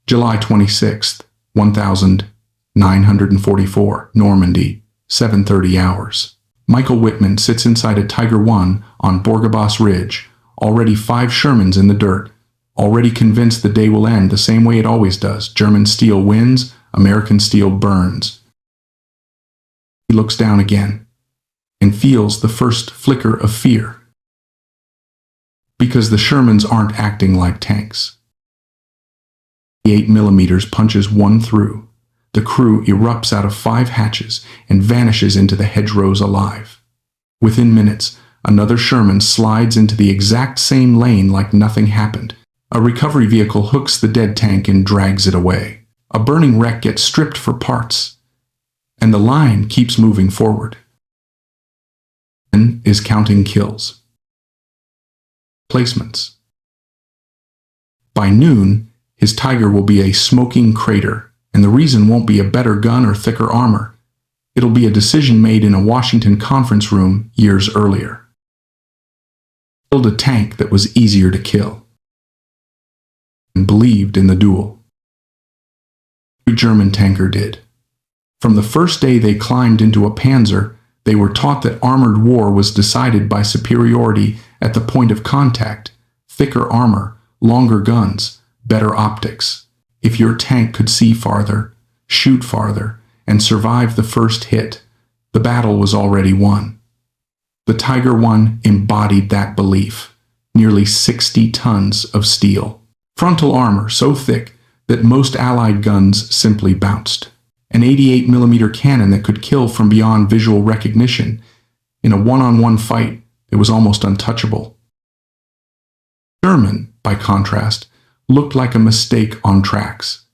July 26th, 1944, Normandy, 7:30 hours. Michael Whitman sits inside a Tiger I on Borgabos Ridge, already 5 Shermans in the dirt, already convinced the day will end the same way it always does. German steel wins, American steel burns. He looks down again and feels the first flicker of fear. Because the Shermans aren't acting like tanks. The 8mm punches one through. The crew erupts out of 5 hatches and vanishes into the hedgerows alive. Within minutes, another Sherman slides into the exact same lane like nothing happened. A recovery vehicle hooks the dead tank and drags it away. A burning wreck gets stripped for parts, and the line keeps moving forward. Is counting kills. Placements. By noon, his Tiger will be a smoking crater, and the reason won't be a better gun or thicker armor. It'll be a decision made in a Washington conference room years earlier. Build a tank that was easier to kill. And believed in the duel. Every German tanker did. From the first day they climbed into a Panzer, they were taught that armored war was decided by superiority at the point of contact, thicker armor, longer guns, better optics. If your tank could see farther, shoot farther, and survive the first hit, the battle was already won. The Tiger I embodied that belief. Nearly 60 tons of steel. Frontal armor so thick that most Allied guns simply bounced. An 88mm cannon that could kill from beyond visual recognition. In a one-on-one fight, it was almost untouchable. German, by contrast, looked like a mistake on tracks.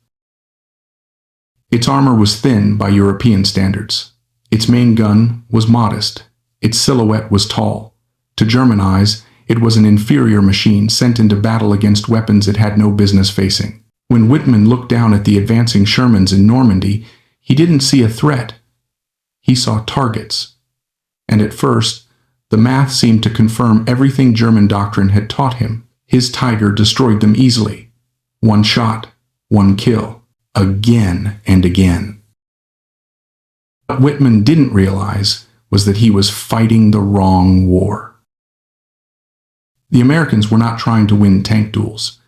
Its armor was thin by European standards. Its main gun was modest. Its silhouette was tall. To German eyes, it was an inferior machine sent into battle against weapons it had no business facing. When Whitman looked down at the advancing Shermans in Normandy, he didn't see a threat. He saw targets. And at first, the math seemed to confirm everything German doctrine had taught him. His Tiger destroyed them easily. 1 shot, 1 kill, again and again. What Whitman didn't realize was that he was fighting the wrong war. The Americans were not trying to win tank duels.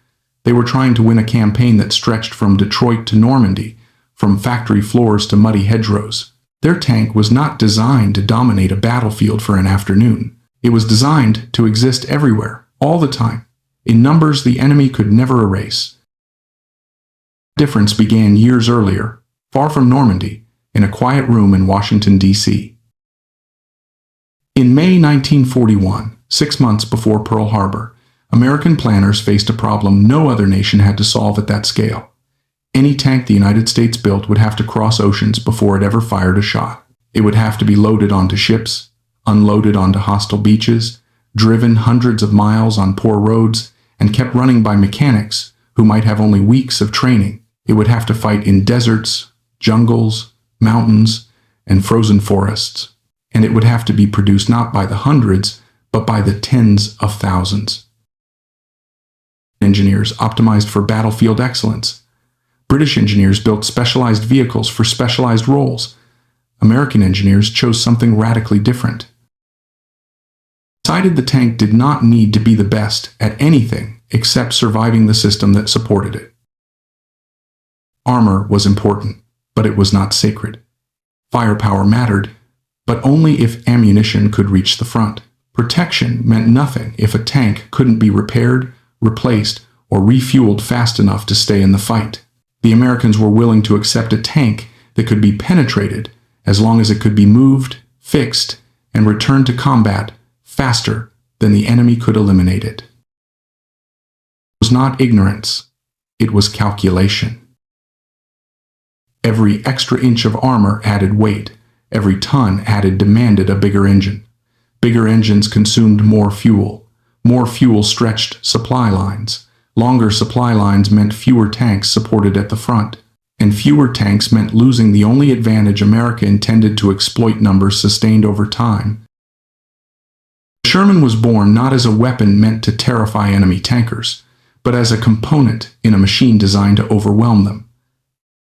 They were trying to win a campaign that stretched from Detroit to Normandy, from factory floors to muddy hedgerows. Their tank was not designed to dominate a battlefield for an afternoon. It was designed to exist everywhere, all the time, in numbers the enemy could never erase. The difference began years earlier, far from Normandy, in a quiet room in Washington, D.C. In May 1941, 6 months before Pearl Harbor, American planners faced a problem no other nation had to solve at that scale. Any tank the United States built would have to cross oceans before it ever fired a shot. It would have to be loaded onto ships, unloaded onto hostile beaches, driven hundreds of miles on poor roads, and kept running by mechanics who might have only weeks of training. It would have to fight in deserts, jungles, mountains, and frozen forests. And it would have to be produced not by the hundreds, but by the tens of thousands. Engineers optimized for battlefield excellence. British engineers built specialized vehicles for specialized roles. American engineers chose something radically different. Decided the tank did not need to be the best at anything except surviving the system that supported it. Armor was important, but it was not sacred. Firepower mattered, but only if ammunition could reach the front. Protection meant nothing if a tank couldn't be repaired, replaced, or refueled fast enough to stay in the fight. The Americans were willing to accept a tank that could be penetrated as long as it could be moved, fixed, and returned to combat faster than the enemy could eliminate it. It was not ignorance, it was calculation. Every extra inch of armor added weight, every ton added demanded a bigger engine. Bigger engines consumed more fuel stretched supply lines. Longer supply lines meant fewer tanks supported at the front, and fewer tanks meant losing the only advantage America intended to exploit: numbers sustained over time. The Sherman was born not as a weapon meant to terrify enemy tankers, but as a component in a machine designed to overwhelm them.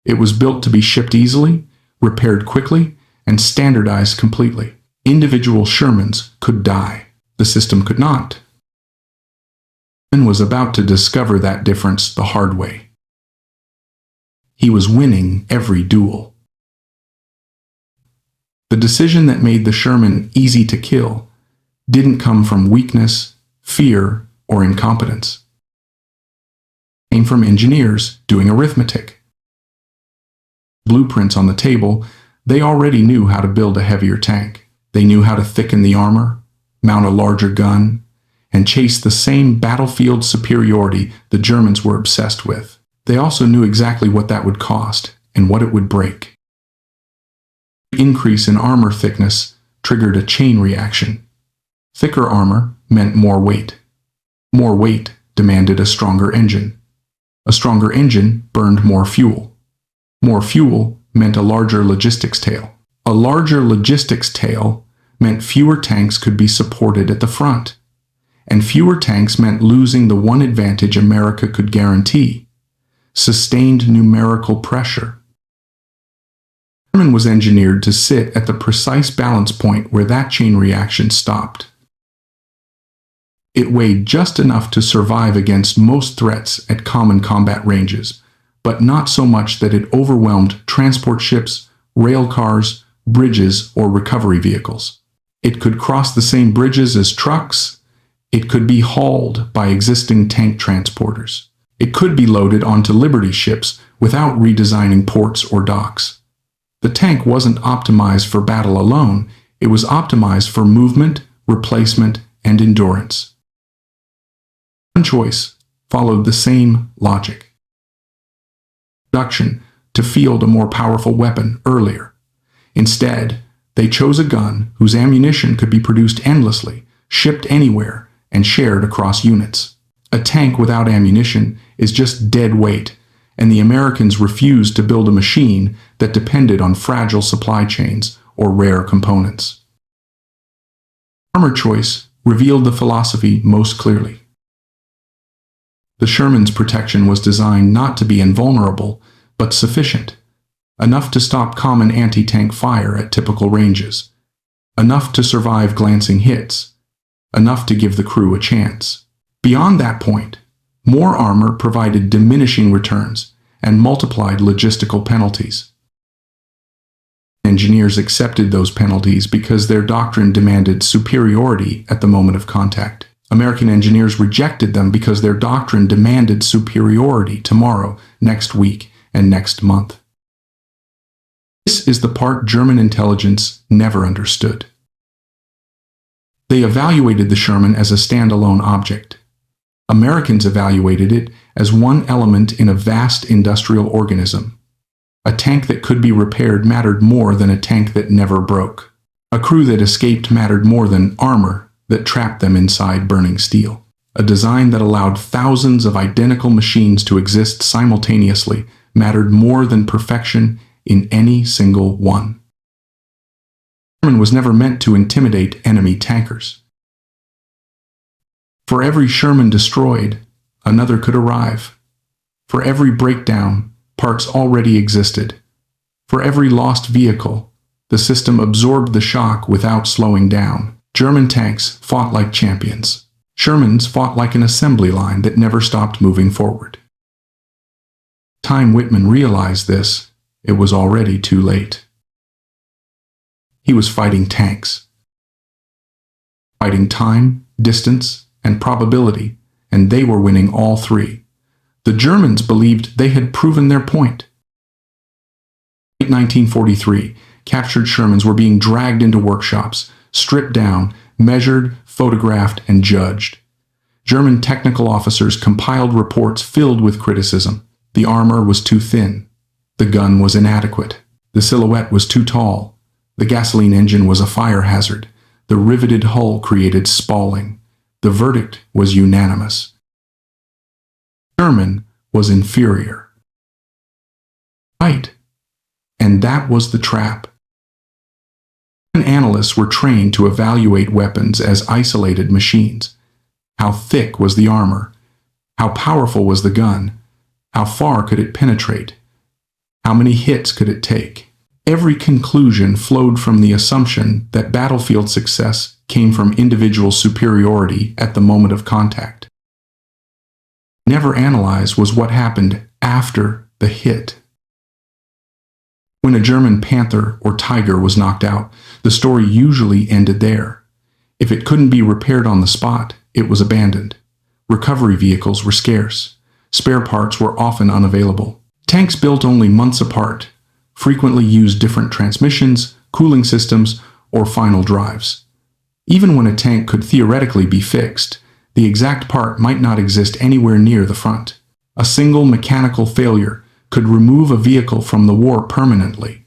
It was built to be shipped easily, repaired quickly, and standardized completely. Individual Shermans could die. The system could not. Sherman was about to discover that difference the hard way. He was winning every duel. The decision that made the Sherman easy to kill didn't come from weakness, fear, or incompetence. It came from engineers doing arithmetic. Blueprints on the table, they already knew how to build a heavier tank. They knew how to thicken the armor, mount a larger gun, and chase the same battlefield superiority the Germans were obsessed with. They also knew exactly what that would cost and what it would break. The increase in armor thickness triggered a chain reaction. Thicker armor meant more weight. More weight demanded a stronger engine. A stronger engine burned more fuel. More fuel meant a larger logistics tail. A larger logistics tail meant fewer tanks could be supported at the front. And fewer tanks meant losing the one advantage America could guarantee: sustained numerical pressure. Sherman was engineered to sit at the precise balance point where that chain reaction stopped. It weighed just enough to survive against most threats at common combat ranges, but not so much that it overwhelmed transport ships, rail cars, bridges, or recovery vehicles. It could cross the same bridges as trucks. It could be hauled by existing tank transporters. It could be loaded onto Liberty ships without redesigning ports or docks. The tank wasn't optimized for battle alone. It was optimized for movement, replacement, and endurance. One choice followed the same logic. Production to field a more powerful weapon earlier. Instead, they chose a gun whose ammunition could be produced endlessly, shipped anywhere, and shared across units. A tank without ammunition is just dead weight, and the Americans refused to build a machine that depended on fragile supply chains or rare components. Armor choice revealed the philosophy most clearly. The Sherman's protection was designed not to be invulnerable, but sufficient. Enough to stop common anti-tank fire at typical ranges. Enough to survive glancing hits. Enough to give the crew a chance. Beyond that point, more armor provided diminishing returns and multiplied logistical penalties. Engineers accepted those penalties because their doctrine demanded superiority at the moment of contact. American engineers rejected them because their doctrine demanded superiority tomorrow, next week, and next month. This is the part German intelligence never understood. They evaluated the Sherman as a standalone object. Americans evaluated it as one element in a vast industrial organism. A tank that could be repaired mattered more than a tank that never broke. A crew that escaped mattered more than armor that trapped them inside burning steel. A design that allowed thousands of identical machines to exist simultaneously mattered more than perfection in any single one. Sherman was never meant to intimidate enemy tankers. For every Sherman destroyed, another could arrive. For every breakdown, parts already existed. For every lost vehicle, the system absorbed the shock without slowing down. German tanks fought like champions. Shermans fought like an assembly line that never stopped moving forward. By the time Whitman realized this, it was already too late. He was fighting tanks. Fighting time, distance, and probability, and they were winning all three. The Germans believed they had proven their point. In 1943, captured Shermans were being dragged into workshops, stripped down, measured, photographed, and judged. German technical officers compiled reports filled with criticism. The armor was too thin. The gun was inadequate. The silhouette was too tall. The gasoline engine was a fire hazard. The riveted hull created spalling. The verdict was unanimous. Sherman was inferior. Right. And that was the trap. Analysts were trained to evaluate weapons as isolated machines. How thick was the armor? How powerful was the gun? How far could it penetrate? How many hits could it take? Every conclusion flowed from the assumption that battlefield success came from individual superiority at the moment of contact. Never analyzed was what happened after the hit. When a German Panther or Tiger was knocked out, the story usually ended there. If it couldn't be repaired on the spot, it was abandoned. Recovery vehicles were scarce. Spare parts were often unavailable. Tanks built only months apart frequently used different transmissions, cooling systems, or final drives. Even when a tank could theoretically be fixed, the exact part might not exist anywhere near the front. A single mechanical failure could remove a vehicle from the war permanently.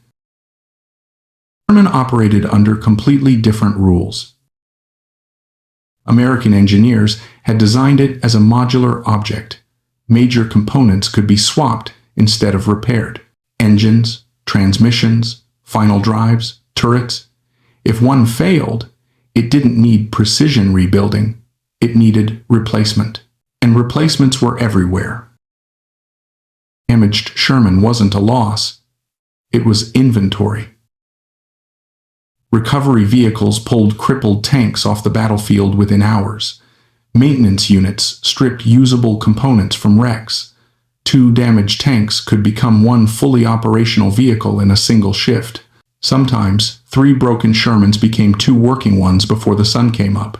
German operated under completely different rules. American engineers had designed it as a modular object. Major components could be swapped instead of repaired. Engines, transmissions, final drives, turrets. If one failed, it didn't need precision rebuilding. It needed replacement. And replacements were everywhere. Damaged Sherman wasn't a loss. It was inventory. Recovery vehicles pulled crippled tanks off the battlefield within hours. Maintenance units stripped usable components from wrecks. 2 damaged tanks could become 1 fully operational vehicle in a single shift. Sometimes, 3 broken Shermans became 2 working ones before the sun came up.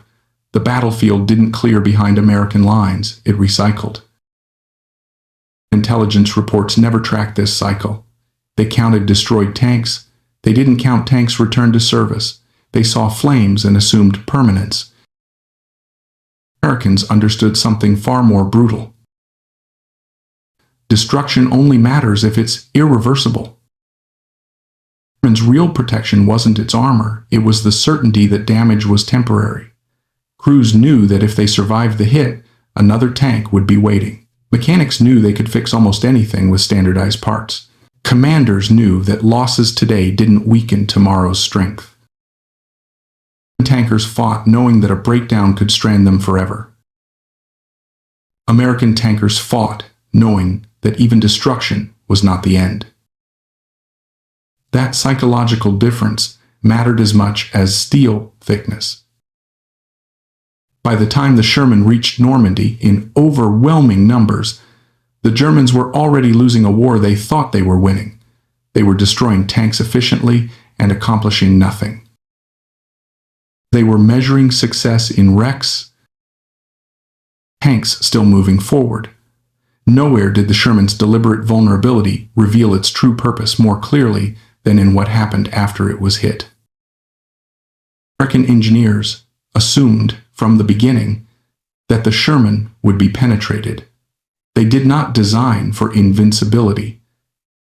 The battlefield didn't clear behind American lines, it recycled. Intelligence reports never tracked this cycle. They counted destroyed tanks. They didn't count tanks returned to service. They saw flames and assumed permanence. Americans understood something far more brutal. Destruction only matters if it's irreversible. Sherman's real protection wasn't its armor, it was the certainty that damage was temporary. Crews knew that if they survived the hit, another tank would be waiting. Mechanics knew they could fix almost anything with standardized parts. Commanders knew that losses today didn't weaken tomorrow's strength. Tankers fought knowing that a breakdown could strand them forever. American tankers fought knowing that even destruction was not the end. That psychological difference mattered as much as steel thickness. By the time the Sherman reached Normandy in overwhelming numbers, the Germans were already losing a war they thought they were winning. They were destroying tanks efficiently and accomplishing nothing. They were measuring success in wrecks, tanks still moving forward. Nowhere did the Sherman's deliberate vulnerability reveal its true purpose more clearly than in what happened after it was hit. American engineers assumed from the beginning that the Sherman would be penetrated. They did not design for invincibility.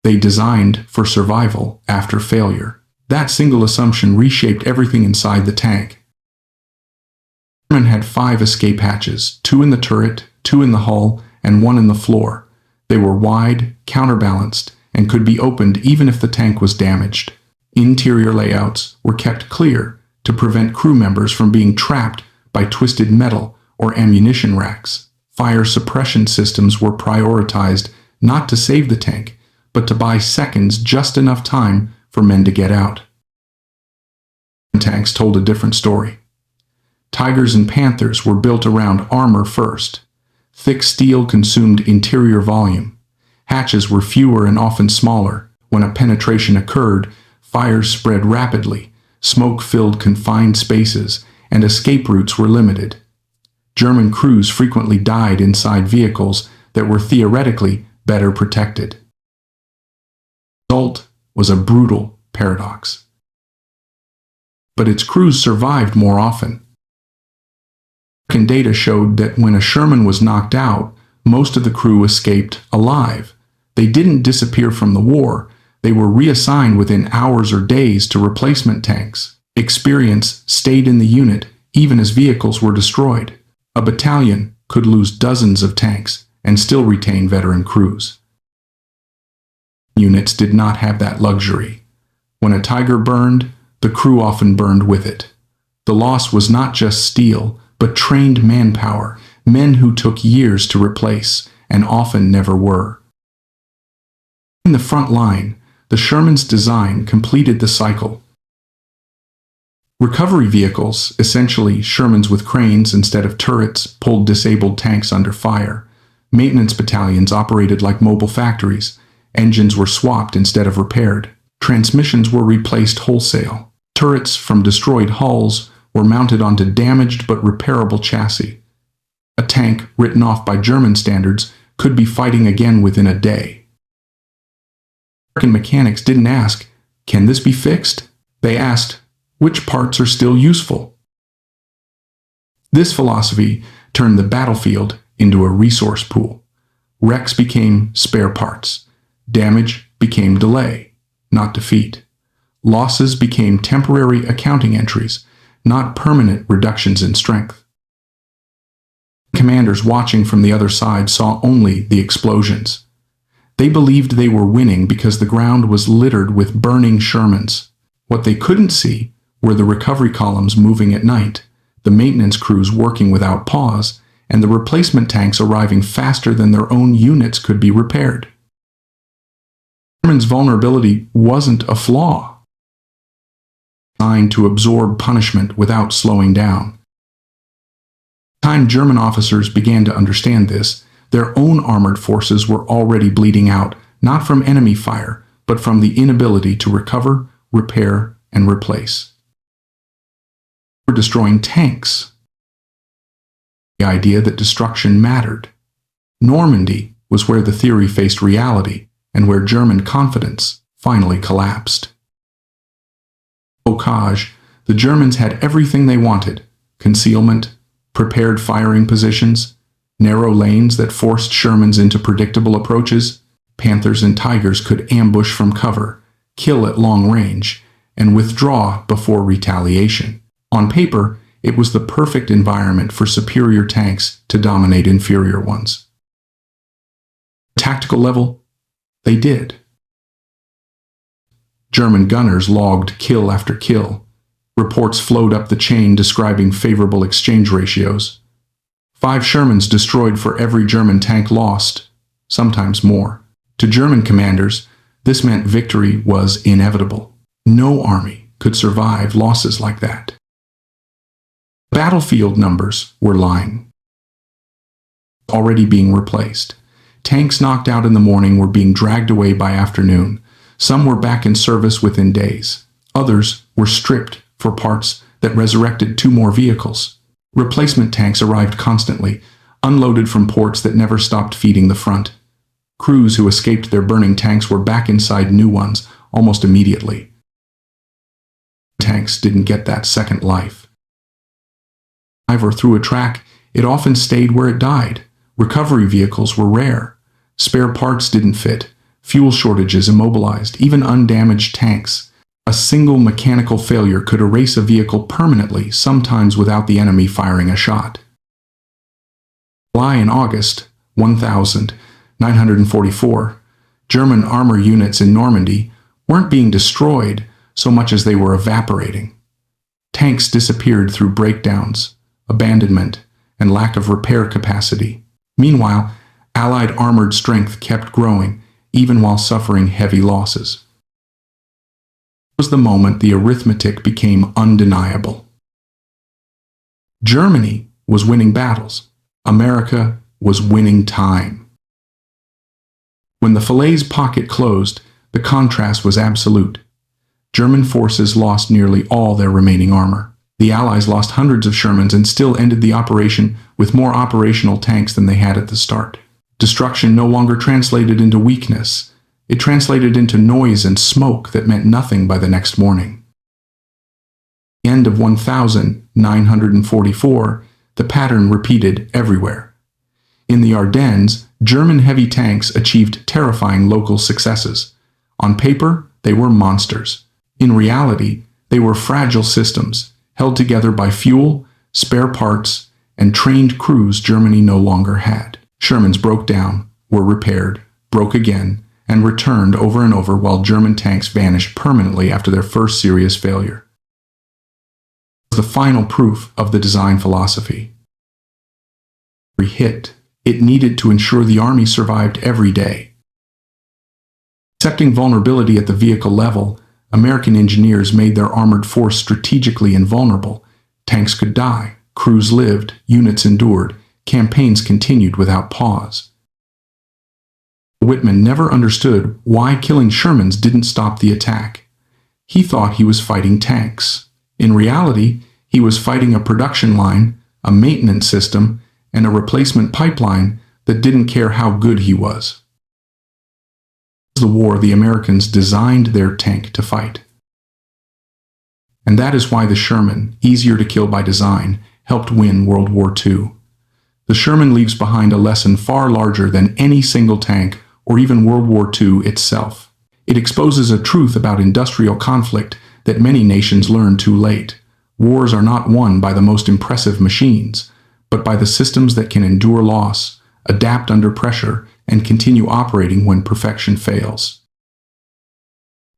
They designed for survival after failure. That single assumption reshaped everything inside the tank. The Sherman had 5 escape hatches, 2 in the turret, 2 in the hull, and 1 in the floor. They were wide, counterbalanced, and could be opened even if the tank was damaged. Interior layouts were kept clear to prevent crew members from being trapped by twisted metal or ammunition racks. Fire suppression systems were prioritized not to save the tank, but to buy seconds, just enough time for men to get out. Tanks told a different story. Tigers and Panthers were built around armor first. Thick steel consumed interior volume. Hatches were fewer and often smaller. When a penetration occurred, fires spread rapidly, smoke filled confined spaces, and escape routes were limited. German crews frequently died inside vehicles that were theoretically better protected. The result was a brutal paradox. But its crews survived more often. American data showed that when a Sherman was knocked out, most of the crew escaped alive. They didn't disappear from the war. They were reassigned within hours or days to replacement tanks. Experience stayed in the unit even as vehicles were destroyed. A battalion could lose dozens of tanks and still retain veteran crews. Units did not have that luxury. When a Tiger burned, the crew often burned with it. The loss was not just steel, but trained manpower. men who took years to replace and often never were. In the front line, the Sherman's design completed the cycle. Recovery vehicles, essentially Shermans with cranes instead of turrets, pulled disabled tanks under fire. Maintenance battalions operated like mobile factories. Engines were swapped instead of repaired. Transmissions were replaced wholesale. Turrets from destroyed hulls were mounted onto damaged but repairable chassis. A tank, written off by German standards, could be fighting again within a day. American mechanics didn't ask, "Can this be fixed?" They asked, "Which parts are still useful?" This philosophy turned the battlefield into a resource pool. Wrecks became spare parts. Damage became delay, not defeat. Losses became temporary accounting entries, not permanent reductions in strength. Commanders watching from the other side saw only the explosions. They believed they were winning because the ground was littered with burning Shermans. What they couldn't see were the recovery columns moving at night, the maintenance crews working without pause, and the replacement tanks arriving faster than their own units could be repaired. Sherman's vulnerability wasn't a flaw. Designed to absorb punishment without slowing down. By the time German officers began to understand this, their own armored forces were already bleeding out, not from enemy fire, but from the inability to recover, repair, and replace. They were destroying tanks. The idea that destruction mattered. Normandy was where the theory faced reality, and where German confidence finally collapsed. Bocage, the Germans had everything they wanted: concealment, prepared firing positions, narrow lanes that forced Shermans into predictable approaches. Panthers and Tigers could ambush from cover, kill at long range, and withdraw before retaliation. On paper, it was the perfect environment for superior tanks to dominate inferior ones. Tactical level, they did. German gunners logged kill after kill. Reports flowed up the chain describing favorable exchange ratios. 5 Shermans destroyed for every German tank lost, sometimes more. To German commanders, this meant victory was inevitable. No army could survive losses like that. Battlefield numbers were lying. Already being replaced. Tanks knocked out in the morning were being dragged away by afternoon. Some were back in service within days. Others were stripped for parts that resurrected 2 more vehicles. Replacement tanks arrived constantly, unloaded from ports that never stopped feeding the front. Crews who escaped their burning tanks were back inside new ones almost immediately. Tanks didn't get that second life. Or through a track, it often stayed where it died. Recovery vehicles were rare. Spare parts didn't fit. Fuel shortages immobilized even undamaged tanks. A single mechanical failure could erase a vehicle permanently, sometimes without the enemy firing a shot. July and August 1944, German armor units in Normandy weren't being destroyed so much as they were evaporating. Tanks disappeared through breakdowns, abandonment, and lack of repair capacity. Meanwhile, Allied armored strength kept growing, even while suffering heavy losses. It was the moment the arithmetic became undeniable. Germany was winning battles. America was winning time. When the Falaise pocket closed, the contrast was absolute. German forces lost nearly all their remaining armor. The Allies lost hundreds of Shermans and still ended the operation with more operational tanks than they had at the start. Destruction no longer translated into weakness. It translated into noise and smoke that meant nothing by the next morning. At the end of 1944, the pattern repeated everywhere. In the Ardennes, German heavy tanks achieved terrifying local successes. On paper, they were monsters. In reality, they were fragile systems, held together by fuel, spare parts, and trained crews Germany no longer had. Shermans broke down, were repaired, broke again, and returned over and over while German tanks vanished permanently after their first serious failure. It was the final proof of the design philosophy. every hit it needed to ensure the army survived every day. Accepting vulnerability at the vehicle level, American engineers made their armored force strategically invulnerable. Tanks could die, crews lived, units endured, campaigns continued without pause. Whitman never understood why killing Shermans didn't stop the attack. He thought he was fighting tanks. In reality, he was fighting a production line, a maintenance system, and a replacement pipeline that didn't care how good he was. The war, the Americans designed their tank to fight. And that is why the Sherman, easier to kill by design, helped win World War II. The Sherman leaves behind a lesson far larger than any single tank or even World War II itself. It exposes a truth about industrial conflict that many nations learn too late. Wars are not won by the most impressive machines, but by the systems that can endure loss, adapt under pressure, and continue operating when perfection fails.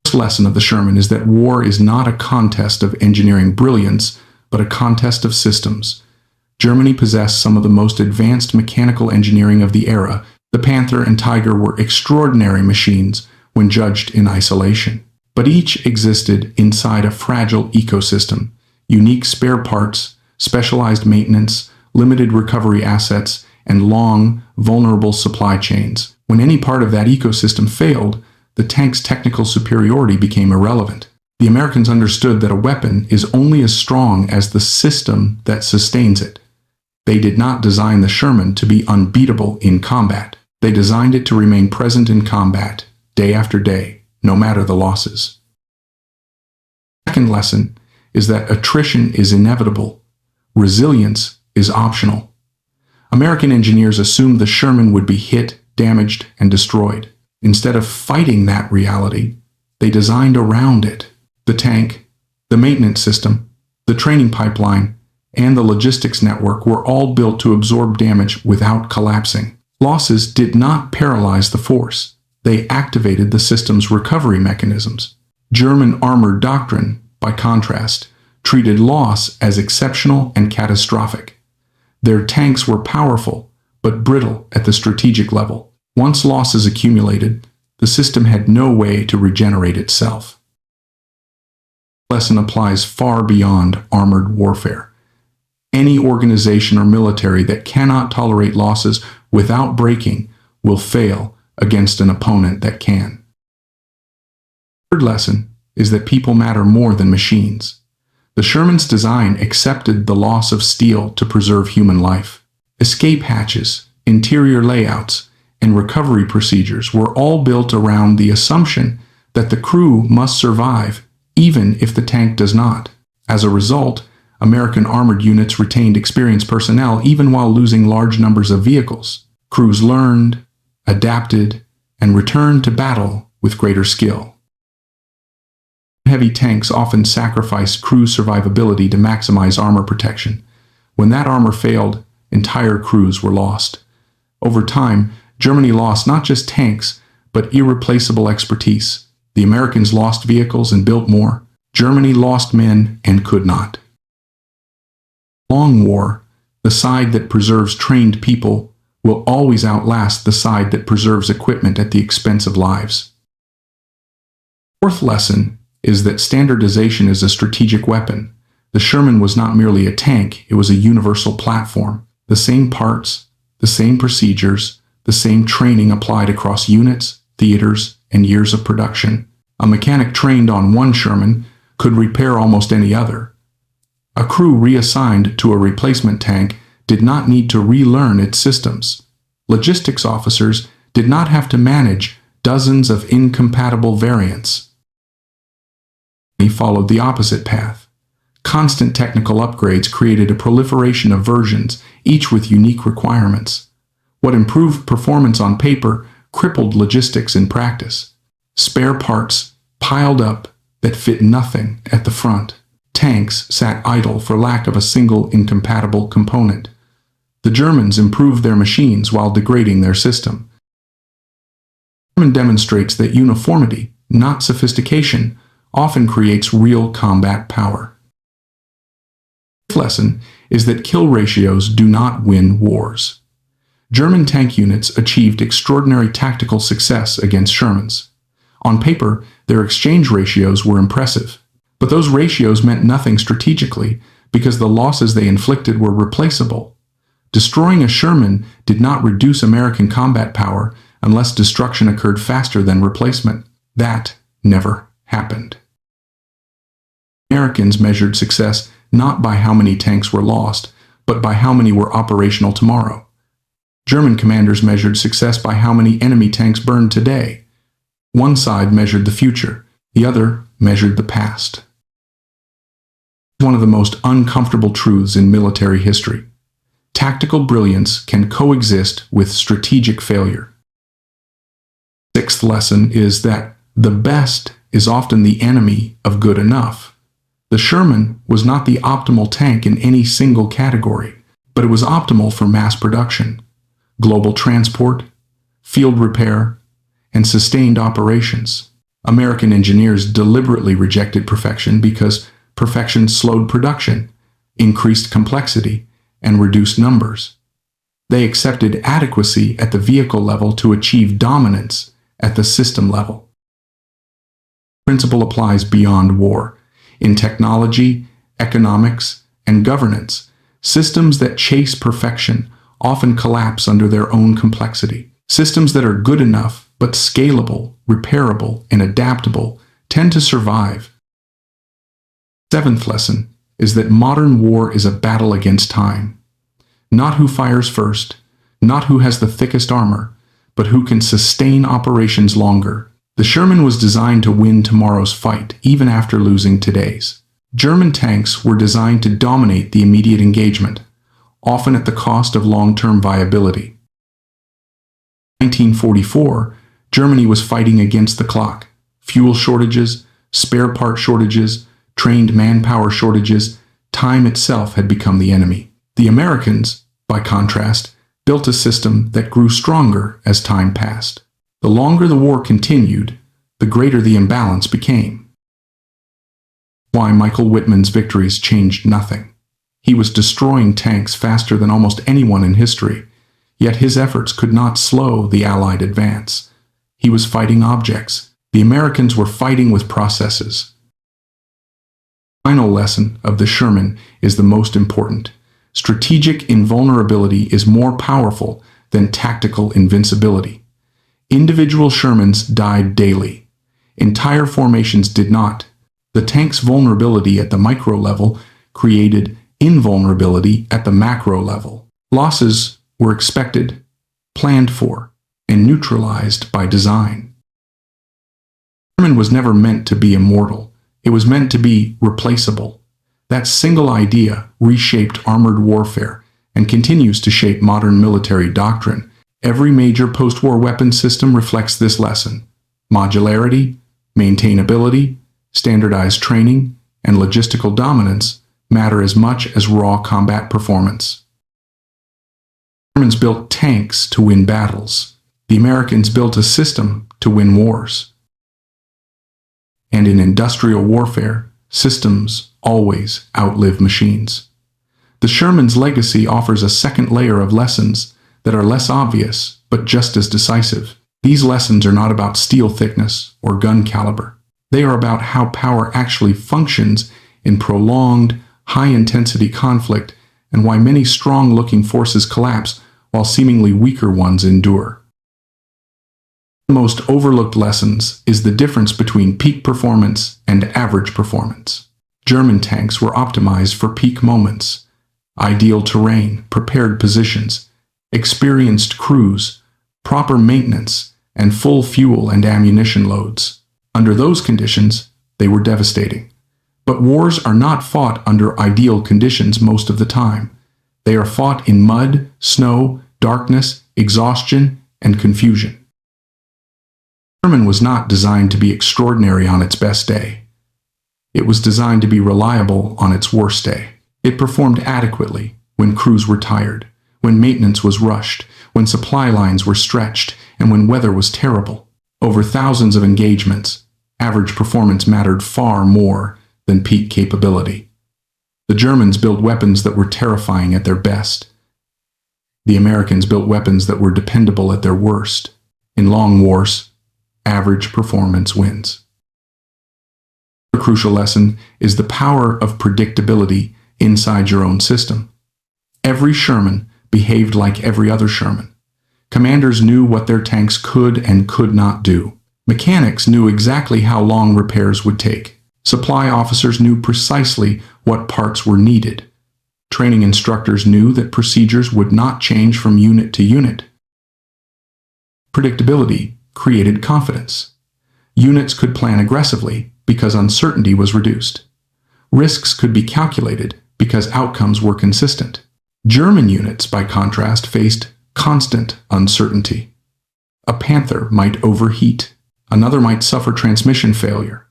The first lesson of the Sherman is that war is not a contest of engineering brilliance, but a contest of systems. Germany possessed some of the most advanced mechanical engineering of the era. The Panther and Tiger were extraordinary machines when judged in isolation, but each existed inside a fragile ecosystem. Unique spare parts, specialized maintenance, limited recovery assets, and long, vulnerable supply chains. When any part of that ecosystem failed, the tank's technical superiority became irrelevant. The Americans understood that a weapon is only as strong as the system that sustains it. They did not design the Sherman to be unbeatable in combat. They designed it to remain present in combat, day after day, no matter the losses. The second lesson is that attrition is inevitable. Resilience is optional. American engineers assumed the Sherman would be hit, damaged, and destroyed. Instead of fighting that reality, they designed around it. The tank, the maintenance system, the training pipeline, and the logistics network were all built to absorb damage without collapsing. Losses did not paralyze the force. They activated the system's recovery mechanisms. German armored doctrine, by contrast, treated loss as exceptional and catastrophic. Their tanks were powerful, but brittle at the strategic level. Once losses accumulated, the system had no way to regenerate itself. The lesson applies far beyond armored warfare. Any organization or military that cannot tolerate losses without breaking will fail against an opponent that can. The third lesson is that people matter more than machines. The Sherman's design accepted the loss of steel to preserve human life. Escape hatches, interior layouts, and recovery procedures were all built around the assumption that the crew must survive, even if the tank does not. As a result, American armored units retained experienced personnel even while losing large numbers of vehicles. Crews learned, adapted, and returned to battle with greater skill. Heavy tanks often sacrificed crew survivability to maximize armor protection. When that armor failed, entire crews were lost. Over time, Germany lost not just tanks, but irreplaceable expertise. The Americans lost vehicles and built more. Germany lost men and could not. Long war, the side that preserves trained people will always outlast the side that preserves equipment at the expense of lives. Fourth lesson is that standardization is a strategic weapon. The Sherman was not merely a tank, it was a universal platform. The same parts, the same procedures, the same training applied across units, theaters, and years of production. A mechanic trained on one Sherman could repair almost any other. A crew reassigned to a replacement tank did not need to relearn its systems. Logistics officers did not have to manage dozens of incompatible variants. He followed the opposite path. Constant technical upgrades created a proliferation of versions, each with unique requirements. What improved performance on paper crippled logistics in practice. Spare parts piled up that fit nothing at the front. Tanks sat idle for lack of a single incompatible component. The Germans improved their machines while degrading their system. The German demonstrates that uniformity, not sophistication, often creates real combat power. The fifth lesson is that kill ratios do not win wars. German tank units achieved extraordinary tactical success against Shermans. On paper, their exchange ratios were impressive, but those ratios meant nothing strategically because the losses they inflicted were replaceable. Destroying a Sherman did not reduce American combat power unless destruction occurred faster than replacement. That never happened. Americans measured success not by how many tanks were lost, but by how many were operational tomorrow. German commanders measured success by how many enemy tanks burned today. One side measured the future, the other measured the past. One of the most uncomfortable truths in military history. Tactical brilliance can coexist with strategic failure. Sixth lesson is that the best is often the enemy of good enough. The Sherman was not the optimal tank in any single category, but it was optimal for mass production, global transport, field repair, and sustained operations. American engineers deliberately rejected perfection because perfection slowed production, increased complexity, and reduced numbers. They accepted adequacy at the vehicle level to achieve dominance at the system level. The principle applies beyond war. In technology, economics, and governance, systems that chase perfection often collapse under their own complexity. Systems that are good enough but scalable, repairable, and adaptable tend to survive. Seventh lesson is that modern war is a battle against time. Not who fires first, not who has the thickest armor, but who can sustain operations longer. The Sherman was designed to win tomorrow's fight, even after losing today's. German tanks were designed to dominate the immediate engagement, often at the cost of long-term viability. In 1944, Germany was fighting against the clock. Fuel shortages, spare part shortages, trained manpower shortages, time itself had become the enemy. The Americans, by contrast, built a system that grew stronger as time passed. The longer the war continued, the greater the imbalance became. Why Michael Whitman's victories changed nothing. He was destroying tanks faster than almost anyone in history, yet his efforts could not slow the Allied advance. He was fighting objects. The Americans were fighting with processes. The final lesson of the Sherman is the most important. Strategic invulnerability is more powerful than tactical invincibility. Individual Shermans died daily. Entire formations did not. The tank's vulnerability at the micro level created invulnerability at the macro level. Losses were expected, planned for, and neutralized by design. The Sherman was never meant to be immortal. It was meant to be replaceable. That single idea reshaped armored warfare and continues to shape modern military doctrine. Every major post-war weapon system reflects this lesson. Modularity, maintainability, standardized training, and logistical dominance matter as much as raw combat performance. The Germans built tanks to win battles. The Americans built a system to win wars. And in industrial warfare, systems always outlive machines. The Sherman's legacy offers a second layer of lessons that are less obvious, but just as decisive. These lessons are not about steel thickness or gun caliber. They are about how power actually functions in prolonged, high-intensity conflict and why many strong-looking forces collapse while seemingly weaker ones endure. One of the most overlooked lessons is the difference between peak performance and average performance. German tanks were optimized for peak moments, ideal terrain, prepared positions, experienced crews, proper maintenance, and full fuel and ammunition loads. Under those conditions, they were devastating. But wars are not fought under ideal conditions most of the time. They are fought in mud, snow, darkness, exhaustion, and confusion. The Sherman was not designed to be extraordinary on its best day. It was designed to be reliable on its worst day. It performed adequately when crews were tired, when maintenance was rushed, when supply lines were stretched, and when weather was terrible. Over thousands of engagements, average performance mattered far more than peak capability. The Germans built weapons that were terrifying at their best. The Americans built weapons that were dependable at their worst. In long wars, average performance wins. A crucial lesson is the power of predictability inside your own system. Every Sherman behaved like every other Sherman. Commanders knew what their tanks could and could not do. Mechanics knew exactly how long repairs would take. Supply officers knew precisely what parts were needed. Training instructors knew that procedures would not change from unit to unit. Predictability created confidence. Units could plan aggressively because uncertainty was reduced. Risks could be calculated because outcomes were consistent. German units, by contrast, faced constant uncertainty. A Panther might overheat. Another might suffer transmission failure.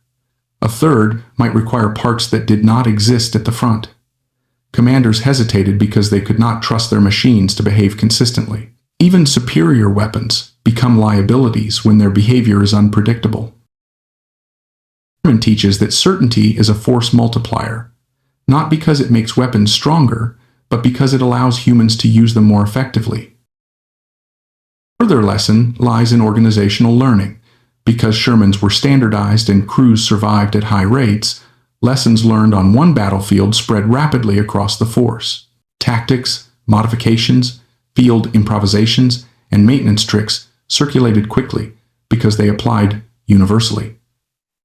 A third might require parts that did not exist at the front. Commanders hesitated because they could not trust their machines to behave consistently. Even superior weapons become liabilities when their behavior is unpredictable. Sherman teaches that certainty is a force multiplier, not because it makes weapons stronger, but because it allows humans to use them more effectively. Further lesson lies in organizational learning. Because Shermans were standardized and crews survived at high rates, lessons learned on one battlefield spread rapidly across the force. Tactics, modifications, field improvisations, and maintenance tricks circulated quickly because they applied universally.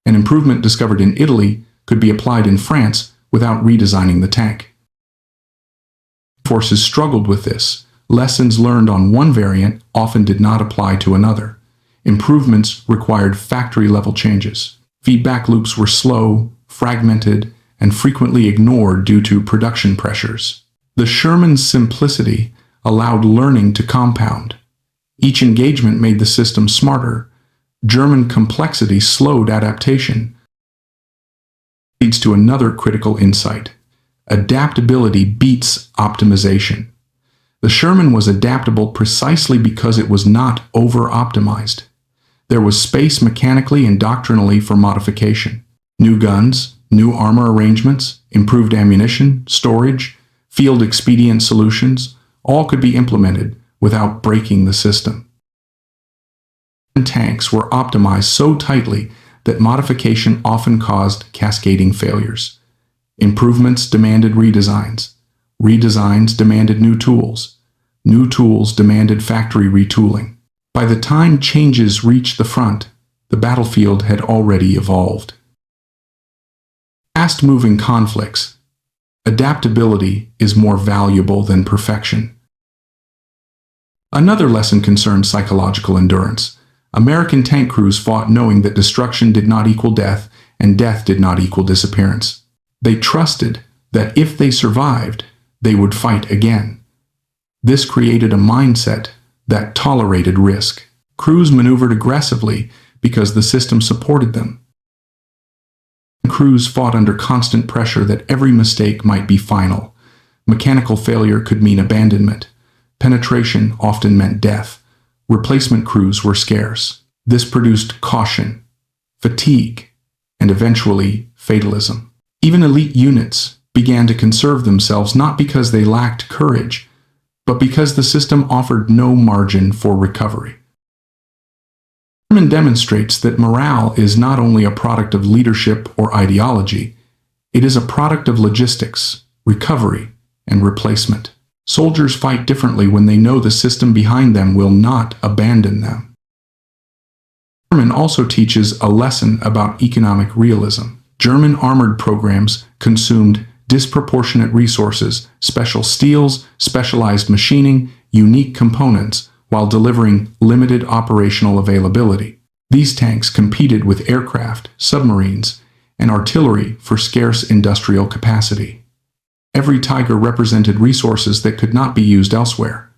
An improvement discovered in Italy could be applied in France without redesigning the tank. Forces struggled with this. Lessons learned on one variant often did not apply to another. Improvements required factory-level changes. Feedback loops were slow, fragmented, and frequently ignored due to production pressures. The Sherman's simplicity allowed learning to compound. Each engagement made the system smarter. German complexity slowed adaptation. Leads to another critical insight. Adaptability beats optimization. The Sherman was adaptable precisely because it was not over-optimized. There was space mechanically and doctrinally for modification. New guns, new armor arrangements, improved ammunition, storage, field expedient solutions, all could be implemented without breaking the system. Tanks were optimized so tightly that modification often caused cascading failures. Improvements demanded redesigns. Redesigns demanded new tools. New tools demanded factory retooling. By the time changes reached the front, the battlefield had already evolved. Fast-moving conflicts. Adaptability is more valuable than perfection. Another lesson concerned psychological endurance. American tank crews fought knowing that destruction did not equal death, and death did not equal disappearance. They trusted that if they survived, they would fight again. This created a mindset that tolerated risk. Crews maneuvered aggressively because the system supported them. Crews fought under constant pressure that every mistake might be final. Mechanical failure could mean abandonment. Penetration often meant death. Replacement crews were scarce. This produced caution, fatigue, and eventually fatalism. Even elite units began to conserve themselves not because they lacked courage, but because the system offered no margin for recovery. Sherman demonstrates that morale is not only a product of leadership or ideology, it is a product of logistics, recovery, and replacement. Soldiers fight differently when they know the system behind them will not abandon them. Sherman also teaches a lesson about economic realism. German armored programs consumed disproportionate resources, special steels, specialized machining, unique components, while delivering limited operational availability. These tanks competed with aircraft, submarines, and artillery for scarce industrial capacity. Every Tiger represented resources that could not be used elsewhere.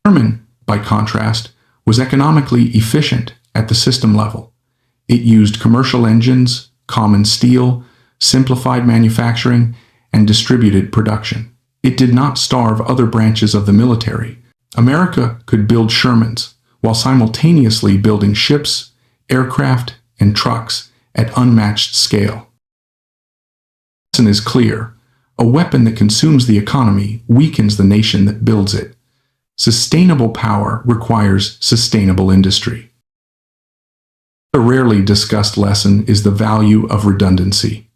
Sherman, by contrast, was economically efficient at the system level. It used commercial engines, common steel, simplified manufacturing, and distributed production. It did not starve other branches of the military. America could build Shermans while simultaneously building ships, aircraft, and trucks at unmatched scale. The lesson is clear. A weapon that consumes the economy weakens the nation that builds it. Sustainable power requires sustainable industry. A rarely discussed lesson is the value of redundancy.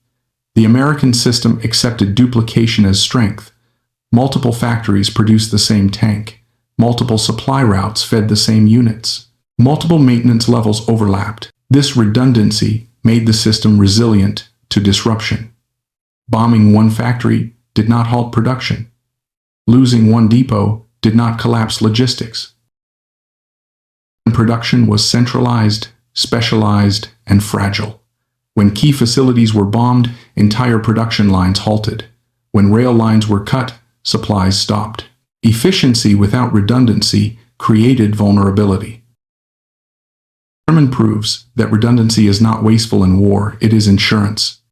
The American system accepted duplication as strength. Multiple factories produced the same tank. Multiple supply routes fed the same units. Multiple maintenance levels overlapped. This redundancy made the system resilient to disruption. Bombing one factory did not halt production. Losing one depot did not collapse logistics. Production was centralized, specialized, and fragile. When key facilities were bombed, entire production lines halted. When rail lines were cut, supplies stopped. Efficiency without redundancy created vulnerability. Sherman proves that redundancy is not wasteful in war, it is insurance.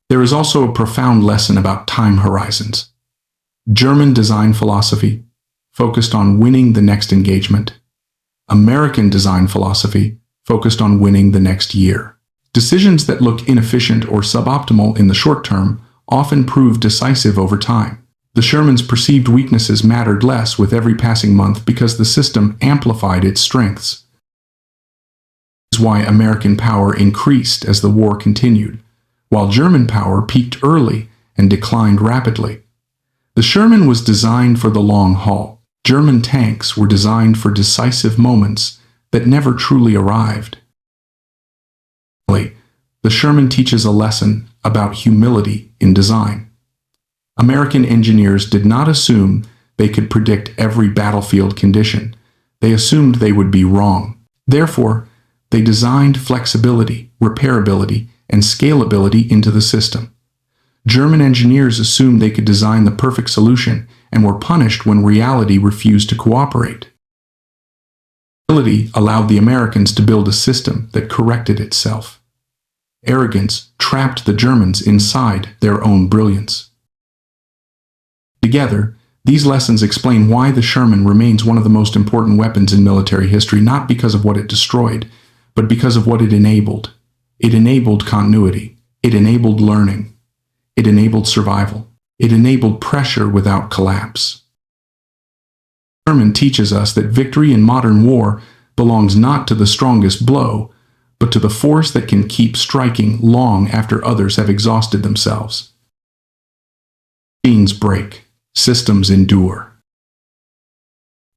There is also a profound lesson about time horizons. German design philosophy focused on winning the next engagement. American design philosophy focused on winning the next year. Decisions that look inefficient or suboptimal in the short term often prove decisive over time. The Sherman's perceived weaknesses mattered less with every passing month because the system amplified its strengths. This is why American power increased as the war continued, while German power peaked early and declined rapidly. The Sherman was designed for the long haul. German tanks were designed for decisive moments that never truly arrived. The Sherman teaches a lesson about humility in design. American engineers did not assume they could predict every battlefield condition. They assumed they would be wrong. Therefore, they designed flexibility, repairability, and scalability into the system. German engineers assumed they could design the perfect solution and were punished when reality refused to cooperate. Flexibility allowed the Americans to build a system that corrected itself. Arrogance trapped the Germans inside their own brilliance. Together, these lessons explain why the Sherman remains one of the most important weapons in military history, not because of what it destroyed, but because of what it enabled. It enabled continuity. It enabled learning. It enabled survival. It enabled pressure without collapse. The Sherman teaches us that victory in modern war belongs not to the strongest blow, but to the force that can keep striking long after others have exhausted themselves. Machines break. Systems endure.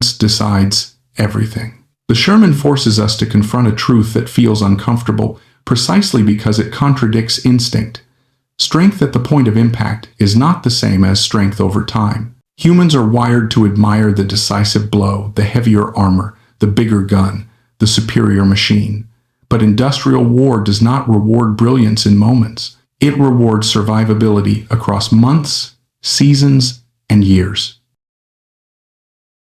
This decides everything. The Sherman forces us to confront a truth that feels uncomfortable precisely because it contradicts instinct. Strength at the point of impact is not the same as strength over time. Humans are wired to admire the decisive blow, the heavier armor, the bigger gun, the superior machine. But industrial war does not reward brilliance in moments. It rewards survivability across months, seasons, and years.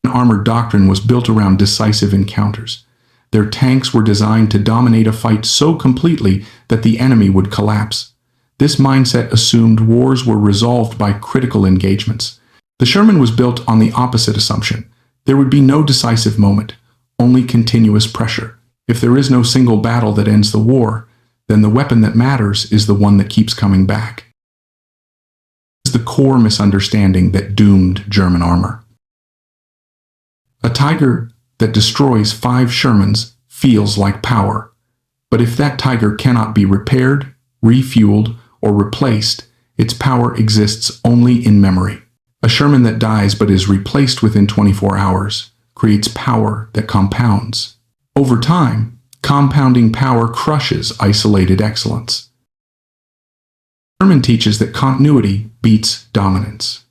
The armored doctrine was built around decisive encounters. Their tanks were designed to dominate a fight so completely that the enemy would collapse. This mindset assumed wars were resolved by critical engagements. The Sherman was built on the opposite assumption. There would be no decisive moment, only continuous pressure. If there is no single battle that ends the war, then the weapon that matters is the one that keeps coming back. This is the core misunderstanding that doomed German armor. A Tiger that destroys 5 Shermans feels like power, but if that Tiger cannot be repaired, refueled, or replaced, its power exists only in memory. A Sherman that dies but is replaced within 24 hours creates power that compounds. Over time, compounding power crushes isolated excellence. Sherman teaches that continuity beats dominance.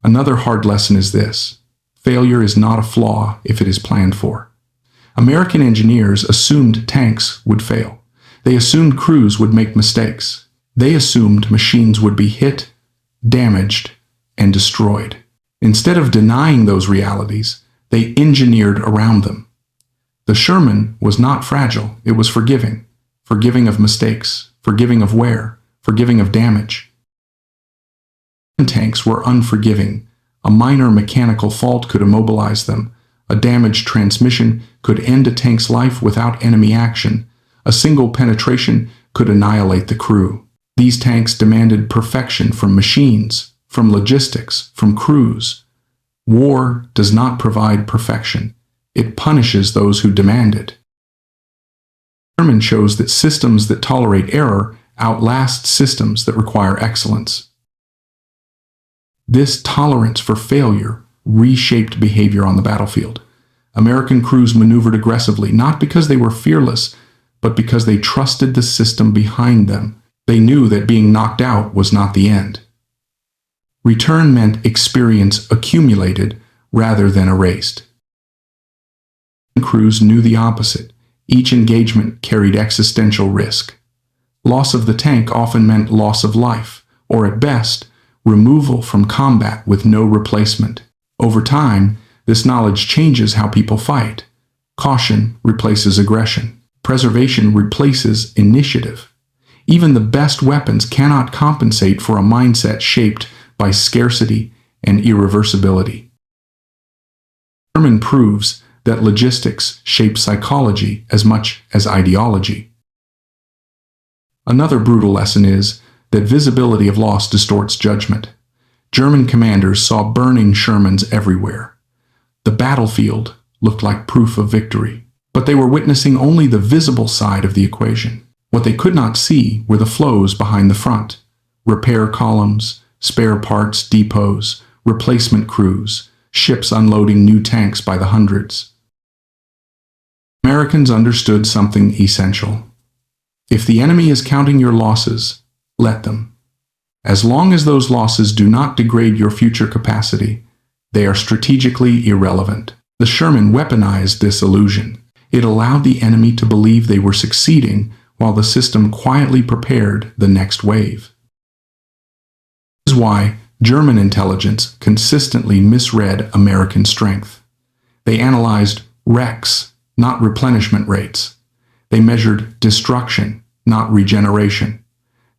Another hard lesson is this: failure is not a flaw if it is planned for. American engineers assumed tanks would fail. They assumed crews would make mistakes. They assumed machines would be hit, damaged, and destroyed. Instead of denying those realities, they engineered around them. The Sherman was not fragile, it was forgiving. Forgiving of mistakes, forgiving of wear, forgiving of damage. Tanks were unforgiving. A minor mechanical fault could immobilize them. A damaged transmission could end a tank's life without enemy action. A single penetration could annihilate the crew. These tanks demanded perfection from machines, from logistics, from crews. War does not provide perfection. It punishes those who demand it. Sherman shows that systems that tolerate error outlast systems that require excellence. This tolerance for failure reshaped behavior on the battlefield. American crews maneuvered aggressively, not because they were fearless, but because they trusted the system behind them. They knew that being knocked out was not the end. Return meant experience accumulated rather than erased. Crews knew the opposite. Each engagement carried existential risk. Loss of the tank often meant loss of life, or at best, removal from combat with no replacement. Over time, this knowledge changes how people fight. Caution replaces aggression. Preservation replaces initiative. Even the best weapons cannot compensate for a mindset shaped by scarcity and irreversibility. Sherman proves that logistics shape psychology as much as ideology. Another brutal lesson is that visibility of loss distorts judgment. German commanders saw burning Shermans everywhere. The battlefield looked like proof of victory, but they were witnessing only the visible side of the equation. What they could not see were the flows behind the front: repair columns, spare parts depots, replacement crews, ships unloading new tanks by the hundreds. Americans understood something essential. If the enemy is counting your losses, let them. As long as those losses do not degrade your future capacity, they are strategically irrelevant. The Sherman weaponized this illusion. It allowed the enemy to believe they were succeeding while the system quietly prepared the next wave. This is why German intelligence consistently misread American strength. They analyzed wrecks, not replenishment rates. They measured destruction, not regeneration.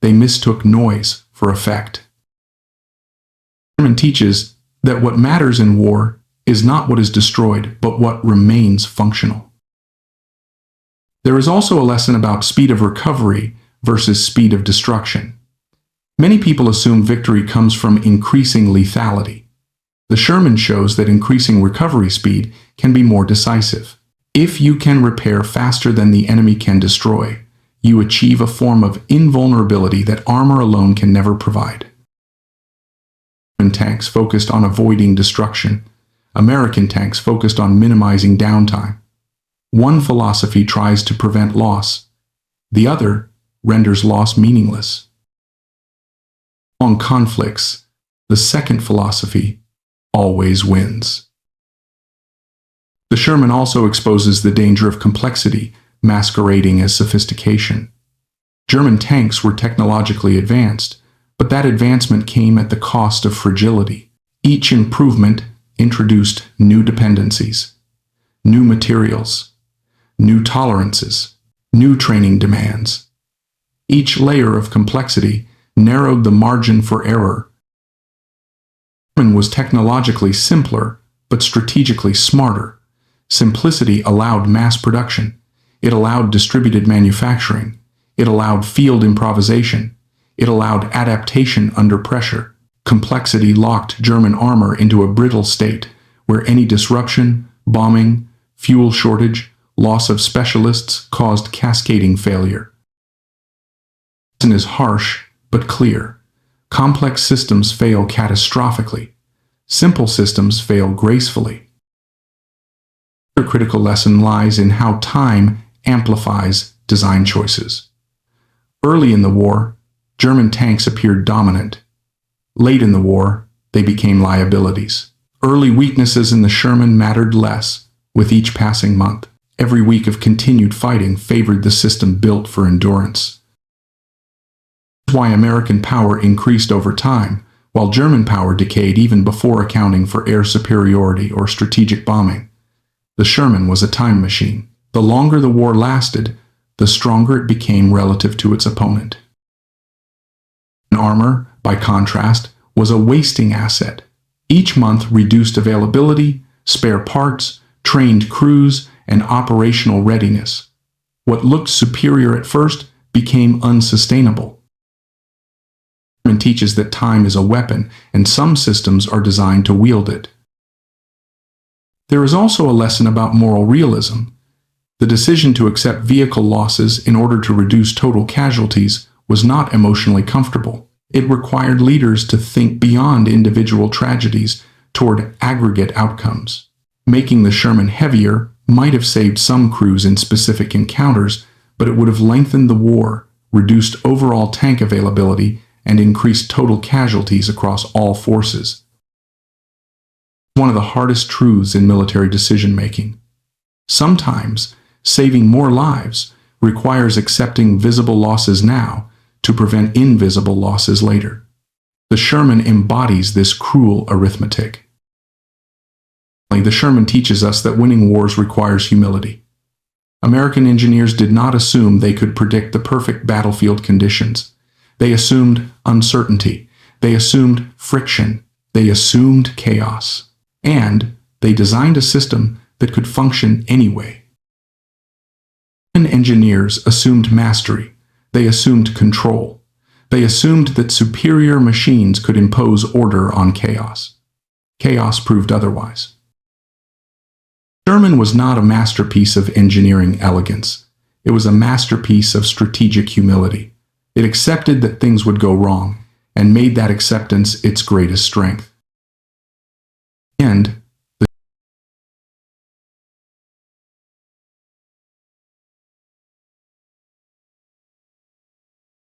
They mistook noise for effect. Sherman teaches that what matters in war is not what is destroyed, but what remains functional. There is also a lesson about speed of recovery versus speed of destruction. Many people assume victory comes from increasing lethality. The Sherman shows that increasing recovery speed can be more decisive. If you can repair faster than the enemy can destroy, you achieve a form of invulnerability that armor alone can never provide. German tanks focused on avoiding destruction. American tanks focused on minimizing downtime. One philosophy tries to prevent loss. The other renders loss meaningless. In conflicts, the second philosophy always wins. The Sherman also exposes the danger of complexity masquerading as sophistication. German tanks were technologically advanced, but that advancement came at the cost of fragility. Each improvement introduced new dependencies, new materials, new tolerances, new training demands. Each layer of complexity narrowed the margin for error. German was technologically simpler, but strategically smarter. Simplicity allowed mass production. It allowed distributed manufacturing. It allowed field improvisation. It allowed adaptation under pressure. Complexity locked German armor into a brittle state, where any disruption, bombing, fuel shortage, loss of specialists caused cascading failure. The lesson is harsh, but clear. Complex systems fail catastrophically. Simple systems fail gracefully. The critical lesson lies in how time amplifies design choices. Early in the war, German tanks appeared dominant. Late in the war, they became liabilities. Early weaknesses in the Sherman mattered less with each passing month. Every week of continued fighting favored the system built for endurance. That's why American power increased over time, while German power decayed even before accounting for air superiority or strategic bombing. The Sherman was a time machine. The longer the war lasted, the stronger it became relative to its opponent. Armor, by contrast, was a wasting asset. Each month reduced availability, spare parts, trained crews, and operational readiness. What looked superior at first became unsustainable. and teaches that time is a weapon, and some systems are designed to wield it. There is also a lesson about moral realism. The decision to accept vehicle losses in order to reduce total casualties was not emotionally comfortable. It required leaders to think beyond individual tragedies toward aggregate outcomes. Making the Sherman heavier might have saved some crews in specific encounters, but it would have lengthened the war, reduced overall tank availability, and increased total casualties across all forces. One of the hardest truths in military decision-making. Sometimes, saving more lives requires accepting visible losses now to prevent invisible losses later. The Sherman embodies this cruel arithmetic. The Sherman teaches us that winning wars requires humility. American engineers did not assume they could predict the perfect battlefield conditions. They assumed uncertainty. They assumed friction. They assumed chaos. And they designed a system that could function anyway. Engineers assumed mastery. They assumed control. They assumed that superior machines could impose order on chaos. Chaos proved otherwise. Sherman was not a masterpiece of engineering elegance. It was a masterpiece of strategic humility. It accepted that things would go wrong, and made that acceptance its greatest strength. And